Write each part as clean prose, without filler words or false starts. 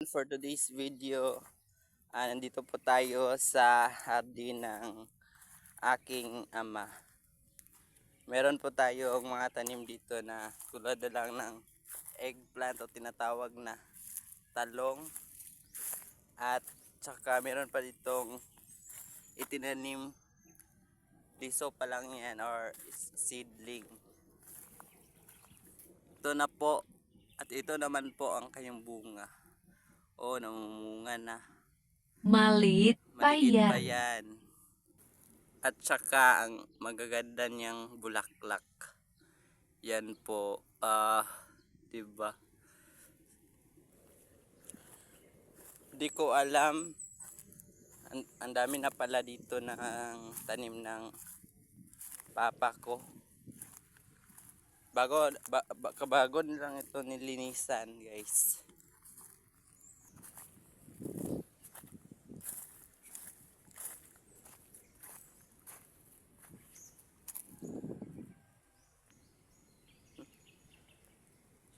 For today's video, nandito po tayo sa hardin ng aking ama. Meron po tayong mga tanim dito na tulad na lang ng eggplant o tinatawag na talong. At saka meron pa ditong itinanim, liso pa lang yan or seedling. Ito na po at ito naman po ang kanyang bunga. Namumunga na. Maliit pa Maliit pa yan. yan. At saka ang magaganda niyang bulaklak. Yan po, diba? Di ko alam. Ang dami na pala dito ng tanim ng papa ko. Kabago lang ito nilinisan, guys.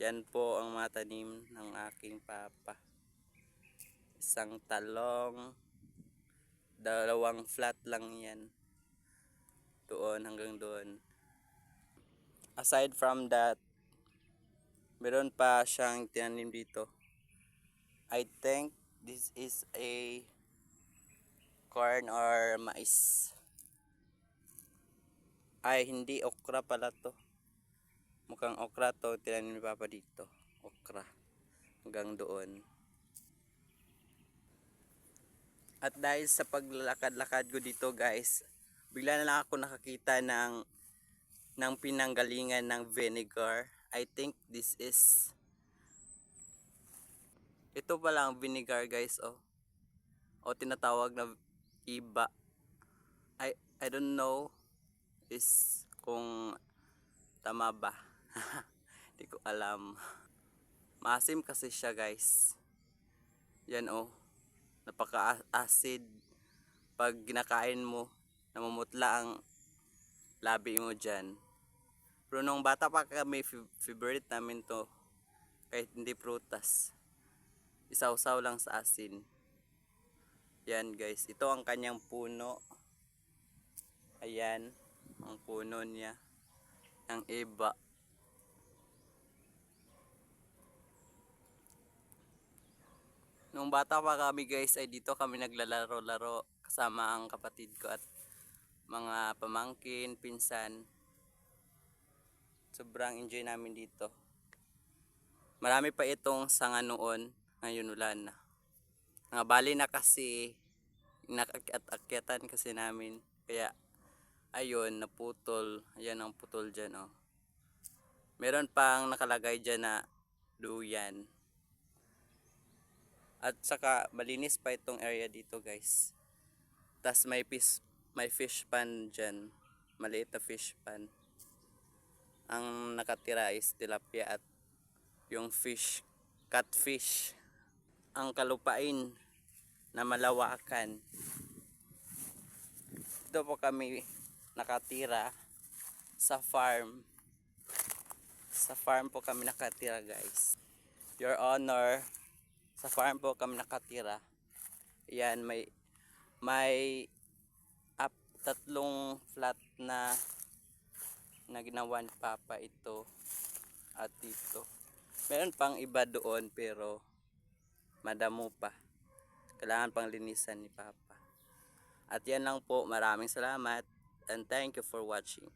Yan po ang mga tanim ng aking papa. Isang talong, dalawang flat lang yan. Doon hanggang doon. Aside from that, meron pa siyang tinanim dito. I think this is a corn or mais. Ay, hindi, okra pala to. Mukhang okra to, tinanim ni papa dito. Okra. Hanggang doon. At dahil sa paglalakad-lakad ko dito, guys, bigla na lang ako nakakita ng pinanggalingan ng vinegar. I think this is, ito pala ang vinegar, guys, o tinatawag na iba. I don't know is kung tama ba. Hindi ko alam. Maasim kasi siya, guys. Yan napaka-acid. Pag ginakain mo, namumutla ang labi mo dyan. Pero nung bata pa kami, favorite namin to. Kahit hindi prutas. Isaw-saw lang sa asin. Yan, guys. Ito ang kanyang puno. Ayan. Ang puno niya. Ang iba. Nung bata pa kami, guys, ay dito kami naglalaro-laro kasama ang kapatid ko at mga pamangkin, pinsan. Sobrang enjoy namin dito. Marami pa itong sanga noon, ngayon wala na. Bali na kasi nakakyat-akyatan kasi namin. Kaya ayun, naputol. Ayan ang putol dyan, Meron pang nakalagay dyan na duyan. At saka malinis pa itong area dito, guys. Tas may fish pan dyan. Maliit na fish pan. Ang nakatira is tilapia at yung catfish. Ang kalupain na malawakan. Dito po kami nakatira sa farm. Sa farm po kami nakatira, guys. Your Honor, sa farm po kami nakatira. Yan, may tatlong flat na ginawa ni Papa ito at dito. Meron pang iba doon pero madamo pa. Kailangan pang linisan ni Papa. At yan lang po. Maraming salamat and thank you for watching.